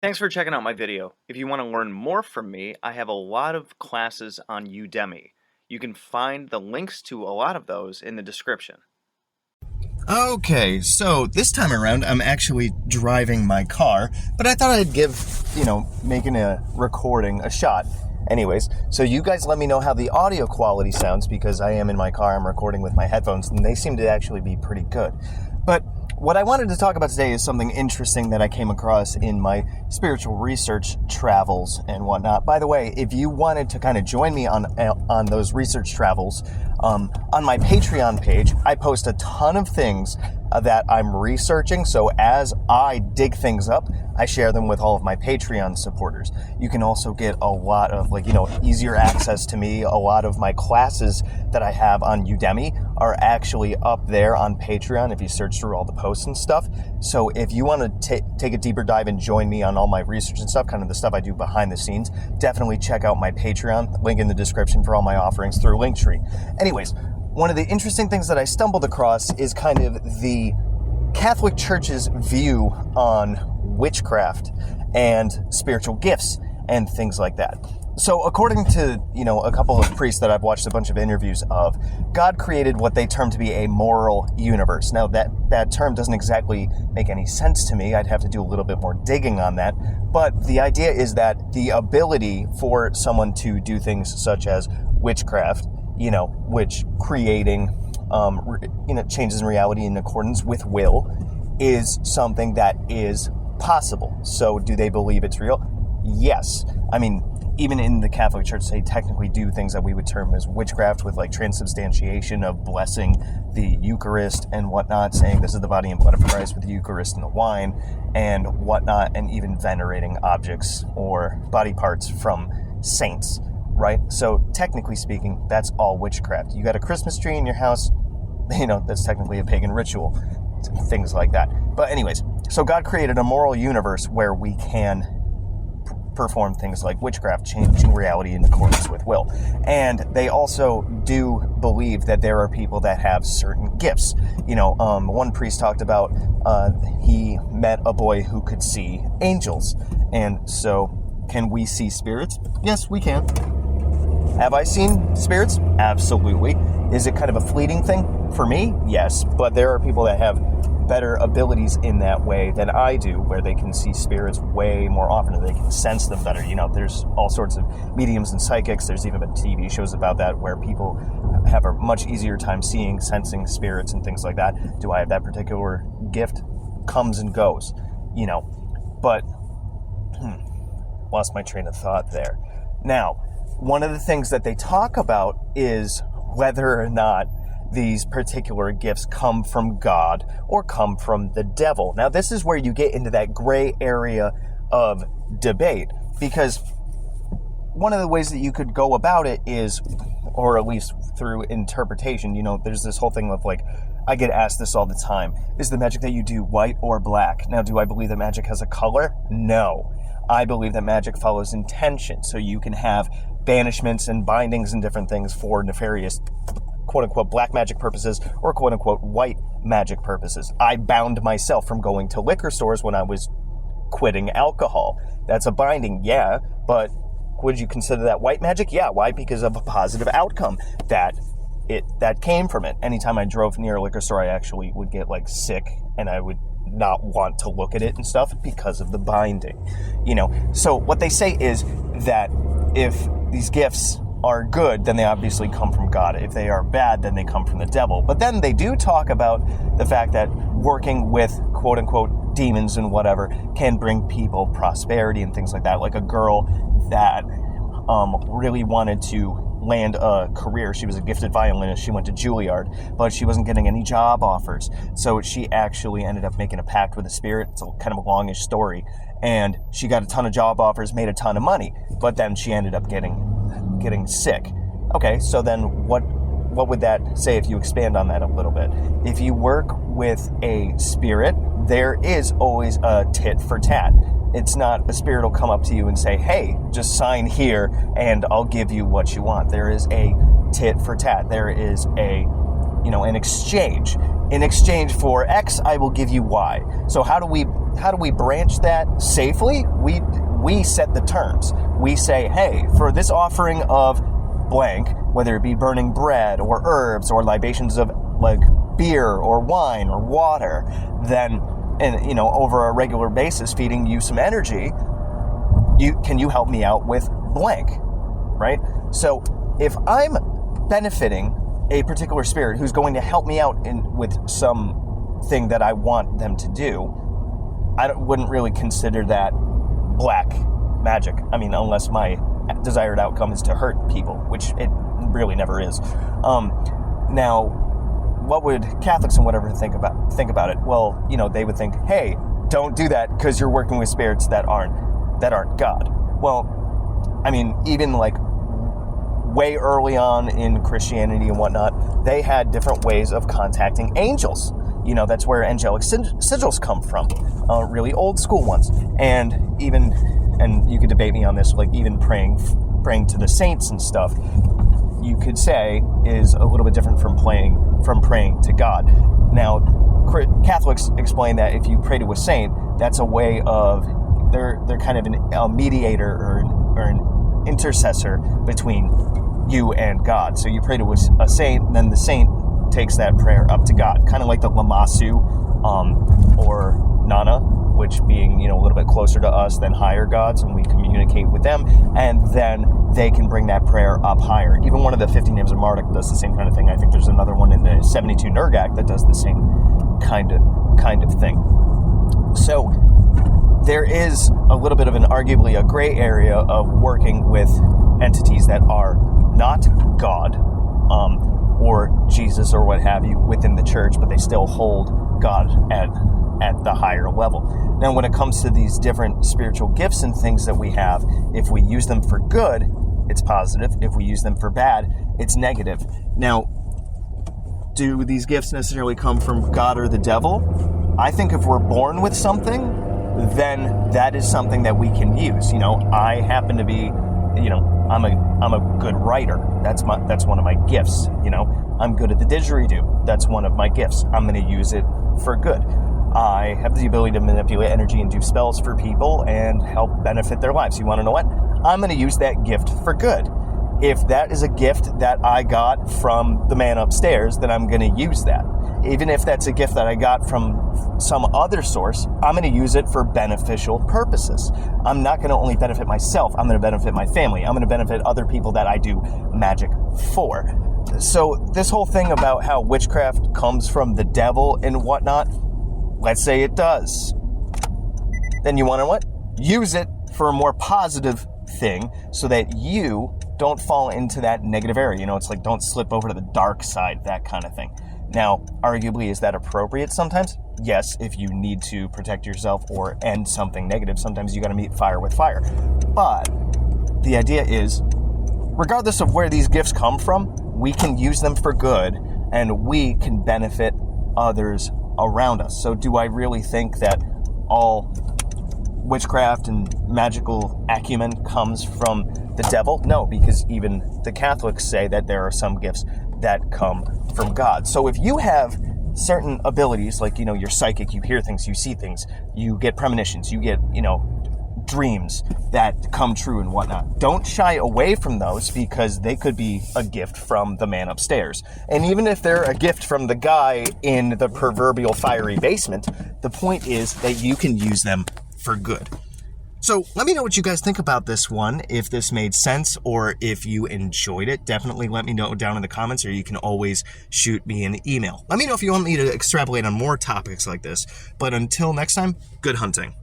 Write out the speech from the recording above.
Thanks for checking out my video. If you want to learn more from me, I have a lot of classes on Udemy. You can find the links to a lot of those in the description. Okay, so this time around I'm actually driving my car, but I thought I'd give, making a recording a shot. Anyways, so you guys let me know how the audio quality sounds, because I am in my car, I'm recording with my headphones, and they seem to actually be pretty good. But what I wanted to talk about today is something interesting that I came across in my spiritual research travels and whatnot. By the way, if you wanted to kind of join me on those research travels, on my Patreon page, I post a ton of things that I'm researching. So as I dig things up, I share them with all of my Patreon supporters. You can also get a lot of easier access to me. A lot of my classes that I have on Udemy are actually up there on Patreon if you search through all the posts and stuff. So if you want to take a deeper dive and join me on all my research and stuff, kind of the stuff I do behind the scenes, definitely check out my Patreon. Link in the description for all my offerings through Linktree. Anyways, one of the interesting things that I stumbled across is kind of the Catholic Church's view on witchcraft and spiritual gifts and things like that. So according to, a couple of priests that I've watched a bunch of interviews of, God created what they term to be a moral universe. Now that term doesn't exactly make any sense to me. I'd have to do a little bit more digging on that. But the idea is that the ability for someone to do things such as witchcraft, which creating, changes in reality in accordance with will, is something that is possible. So do they believe it's real? Yes. I mean, even in the Catholic Church, they technically do things that we would term as witchcraft, with like transubstantiation of blessing the Eucharist and whatnot, saying this is the body and blood of Christ with the Eucharist and the wine and whatnot, and even venerating objects or body parts from saints, right? So technically speaking, that's all witchcraft. You got a Christmas tree in your house, that's technically a pagan ritual, things like that. But anyways, so God created a moral universe where we can perform things like witchcraft, changing reality in accordance with will. And they also do believe that there are people that have certain gifts. One priest talked about he met a boy who could see angels. And so, can we see spirits? Yes, we can. Have I seen spirits? Absolutely. Is it kind of a fleeting thing? For me, yes. But there are people that have better abilities in that way than I do, where they can see spirits way more often, and they can sense them better. There's all sorts of mediums and psychics. There's even been TV shows about that, where people have a much easier time seeing, sensing spirits and things like that. Do I have that particular gift? Comes and goes, but lost my train of thought there. Now, one of the things that they talk about is whether or not these particular gifts come from God or come from the devil. Now, this is where you get into that gray area of debate, because one of the ways that you could go about it is, or at least through interpretation, there's this whole thing of I get asked this all the time, is the magic that you do white or black? Now, do I believe that magic has a color? No. I believe that magic follows intention, so you can have banishments and bindings and different things for nefarious quote-unquote black magic purposes or quote-unquote white magic purposes. I bound myself from going to liquor stores when I was quitting alcohol. That's a binding, yeah, but would you consider that white magic? Yeah, why? Because of a positive outcome that came from it. Anytime I drove near a liquor store, I actually would get sick, and I would not want to look at it and stuff because of the binding. So what they say is that if these gifts are good, then they obviously come from God. If they are bad, then they come from the devil. But then they do talk about the fact that working with quote-unquote demons and whatever can bring people prosperity and things like that. Like a girl that really wanted to land a career. She was a gifted violinist. She went to Juilliard, but she wasn't getting any job offers. So she actually ended up making a pact with the spirit. It's kind of a longish story. And she got a ton of job offers, made a ton of money, but then she ended up getting sick. Okay, so then what would that say if you expand on that a little bit? If you work with a spirit, there is always a tit for tat. It's not a spirit will come up to you and say, hey, just sign here and I'll give you what you want. There is a tit for tat. There is an exchange. In exchange for X, I will give you Y. So how do we how do we branch that safely? We set the terms. We say, hey, for this offering of blank, whether it be burning bread or herbs or libations of like beer or wine or water, then, and over a regular basis feeding you some energy, can you help me out with blank, right? So if I'm benefiting a particular spirit who's going to help me out with something that I want them to do, I wouldn't really consider that black magic. I mean, unless my desired outcome is to hurt people, which it really never is. Now, what would Catholics and whatever think about it? Well, they would think, hey, don't do that because you're working with spirits that aren't God. Well, I mean, even like way early on in Christianity and whatnot, they had different ways of contacting angels. That's where angelic sigils come from, really old school ones. And you could debate me on this, like even praying to the saints and stuff, you could say is a little bit different from praying to God. Now, Catholics explain that if you pray to a saint, that's a way of, they're kind of a mediator or an intercessor between you and God. So you pray to a saint, and then the saint takes that prayer up to God, kind of like the Lamasu or Nana, which being a little bit closer to us than higher gods, and we communicate with them, and then they can bring that prayer up higher. Even one of the 50 names of Marduk does the same kind of thing. I think there's another one in the 72 Nurgak that does the same kind of thing. So there is a little bit of arguably a gray area of working with entities that are not God, or Jesus or what have you within the church, but they still hold God at the higher level. Now, when it comes to these different spiritual gifts and things that we have, if we use them for good, it's positive. If we use them for bad, it's negative. Now, do these gifts necessarily come from God or the devil? I think if we're born with something, then that is something that we can use. I happen to be, I'm a good writer. That's one of my gifts. I'm good at the didgeridoo. That's one of my gifts. I'm going to use it for good. I have the ability to manipulate energy and do spells for people and help benefit their lives. You want to know what? I'm going to use that gift for good. If that is a gift that I got from the man upstairs, then I'm going to use that. Even if that's a gift that I got from some other source, I'm going to use it for beneficial purposes. I'm not going to only benefit myself. I'm going to benefit my family. I'm going to benefit other people that I do magic for. So this whole thing about how witchcraft comes from the devil and whatnot, let's say it does. Then you want to what? Use it for a more positive thing so that you don't fall into that negative area. It's like don't slip over to the dark side, that kind of thing. Now, arguably, is that appropriate sometimes? Yes, if you need to protect yourself or end something negative, sometimes you got to meet fire with fire. But the idea is, regardless of where these gifts come from, we can use them for good and we can benefit others around us. So do I really think that all witchcraft and magical acumen comes from the devil? No, because even the Catholics say that there are some gifts that come from God. So if you have certain abilities, like, you're psychic, you hear things, you see things, you get premonitions, you get, dreams that come true and whatnot, don't shy away from those because they could be a gift from the man upstairs. And even if they're a gift from the guy in the proverbial fiery basement, the point is that you can use them for good. So let me know what you guys think about this one, if this made sense or if you enjoyed it. Definitely let me know down in the comments, or you can always shoot me an email. Let me know if you want me to extrapolate on more topics like this. But until next time, good hunting.